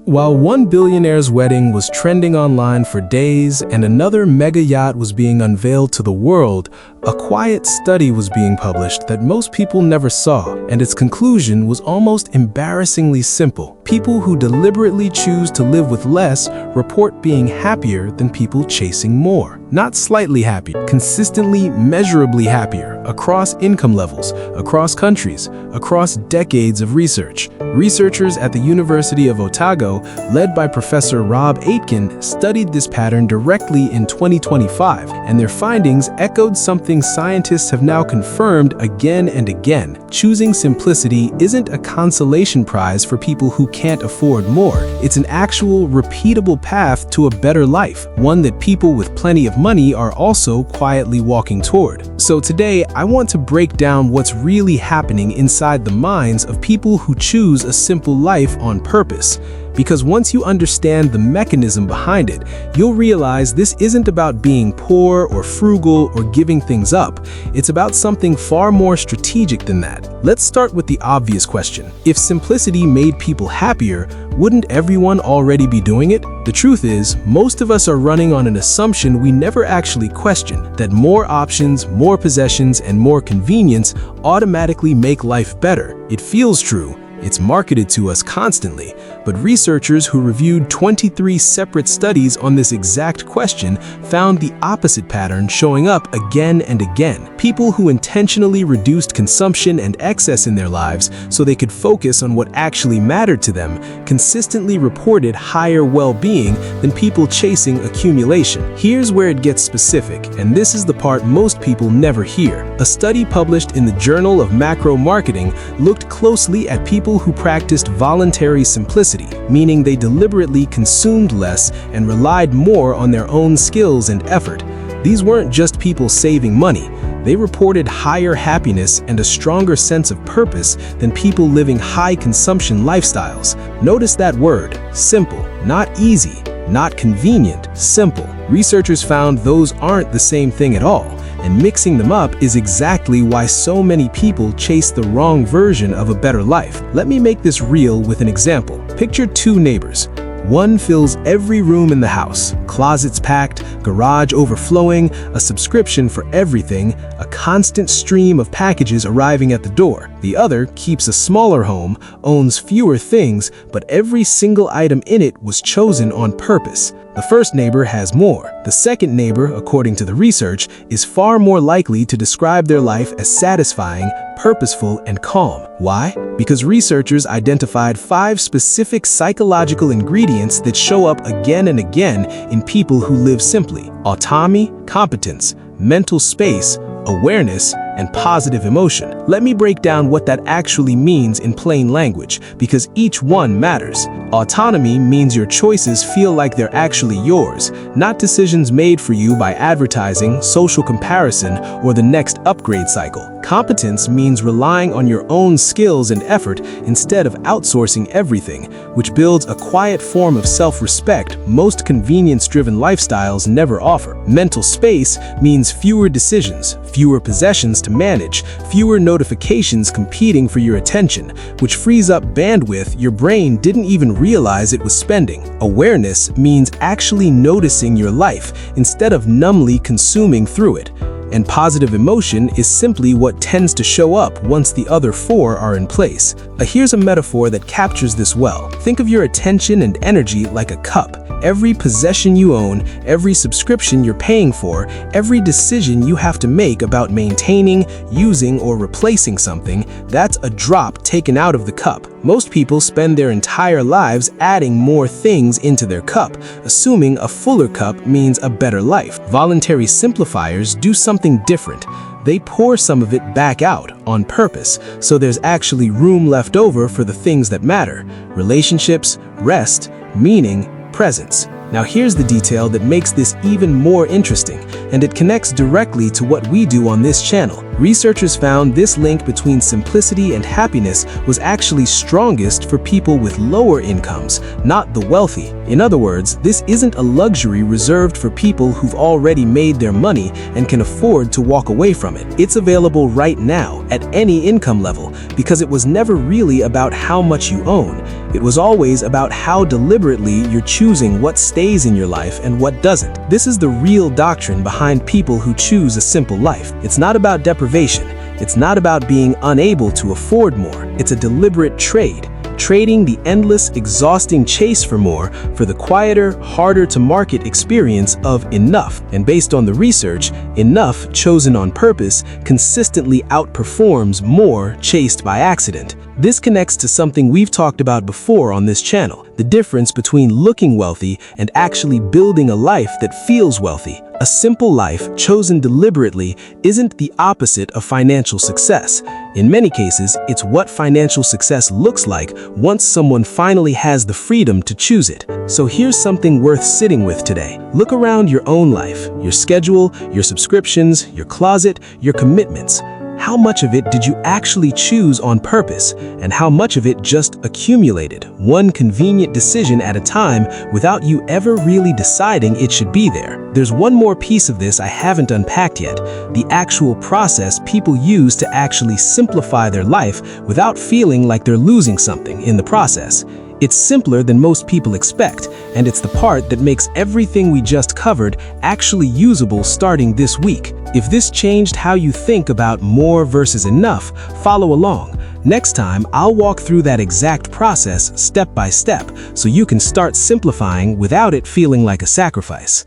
While one billionaire's wedding was trending online for days and another mega yacht was being unveiled to the world, a quiet study was being published that most people never saw, and its conclusion was almost embarrassingly simple. People who deliberately choose to live with less report being happier than people chasing more. Not slightly happy, consistently, measurably happier, across income levels, across countries, across decades of research. Researchers at the University of Otago, led by Professor Rob Aitken, studied this pattern directly in 2025, and their findings echoed something scientists have now confirmed again and again. Choosing simplicity isn't a consolation prize for people who can't afford more. It's an actual, repeatable path to a better life, one that people with plenty of money are also quietly walking toward. So today, I want to break down what's really happening inside the minds of people who choose a simple life on purpose. Because once you understand the mechanism behind it, you'll realize this isn't about being poor or frugal or giving things up. It's about something far more strategic than that. Let's start with the obvious question. If simplicity made people happier, wouldn't everyone already be doing it? The truth is, most of us are running on an assumption we never actually question, that more options, more possessions, and more convenience automatically make life better. It feels true. It's marketed to us constantly, but researchers who reviewed 23 separate studies on this exact question found the opposite pattern showing up again and again. People who intentionally reduced consumption and excess in their lives so they could focus on what actually mattered to them consistently reported higher well-being than people chasing accumulation. Here's where it gets specific, and this is the part most people never hear. A study published in the Journal of Macro Marketing looked closely at people who practiced voluntary simplicity, meaning they deliberately consumed less and relied more on their own skills and effort. These weren't just people saving money. They reported higher happiness and a stronger sense of purpose than people living high-consumption lifestyles. Notice that word, simple, not easy, not convenient, simple. Researchers found those aren't the same thing at all. And mixing them up is exactly why so many people chase the wrong version of a better life. Let me make this real with an example. Picture two neighbors. One fills every room in the house, closets packed, garage overflowing, a subscription for everything, a constant stream of packages arriving at the door. The other keeps a smaller home, owns fewer things, but every single item in it was chosen on purpose. The first neighbor has more. The second neighbor, according to the research, is far more likely to describe their life as satisfying, purposeful, and calm. Why? Because researchers identified 5 specific psychological ingredients that show up again and again in people who live simply: autonomy, competence, mental space, awareness, and positive emotion. Let me break down what that actually means in plain language, because each one matters. Autonomy means your choices feel like they're actually yours, not decisions made for you by advertising, social comparison, or the next upgrade cycle. Competence means relying on your own skills and effort instead of outsourcing everything, which builds a quiet form of self-respect most convenience-driven lifestyles never offer. Mental space means fewer decisions, fewer possessions to manage, fewer notifications competing for your attention, which frees up bandwidth your brain didn't even realize it was spending. Awareness means actually noticing your life instead of numbly consuming through it. And positive emotion is simply what tends to show up once the other 4 are in place. Here's a metaphor that captures this well. Think of your attention and energy like a cup. Every possession you own, every subscription you're paying for, every decision you have to make about maintaining, using, or replacing something, that's a drop taken out of the cup. Most people spend their entire lives adding more things into their cup, assuming a fuller cup means a better life. Voluntary simplifiers do something different. They pour some of it back out on purpose, so there's actually room left over for the things that matter: relationships, rest, meaning, presence. Now here's the detail that makes this even more interesting, and it connects directly to what we do on this channel. Researchers found this link between simplicity and happiness was actually strongest for people with lower incomes, not the wealthy. In other words, this isn't a luxury reserved for people who've already made their money and can afford to walk away from it. It's available right now at any income level because it was never really about how much you own. It was always about how deliberately you're choosing what stays in your life and what doesn't. This is the real doctrine behind people who choose a simple life. It's not about deprivation. It's not about being unable to afford more. It's a deliberate trade. Trading the endless, exhausting chase for more for the quieter, harder-to-market experience of enough. And based on the research, enough chosen on purpose consistently outperforms more chased by accident. This connects to something we've talked about before on this channel, the difference between looking wealthy and actually building a life that feels wealthy. A simple life chosen deliberately isn't the opposite of financial success. In many cases, it's what financial success looks like once someone finally has the freedom to choose it. So here's something worth sitting with today. Look around your own life, your schedule, your subscriptions, your closet, your commitments. How much of it did you actually choose on purpose, and how much of it just accumulated, one convenient decision at a time without you ever really deciding it should be there? There's one more piece of this I haven't unpacked yet, the actual process people use to actually simplify their life without feeling like they're losing something in the process. It's simpler than most people expect, and it's the part that makes everything we just covered actually usable starting this week. If this changed how you think about more versus enough, follow along. Next time, I'll walk through that exact process step by step so you can start simplifying without it feeling like a sacrifice.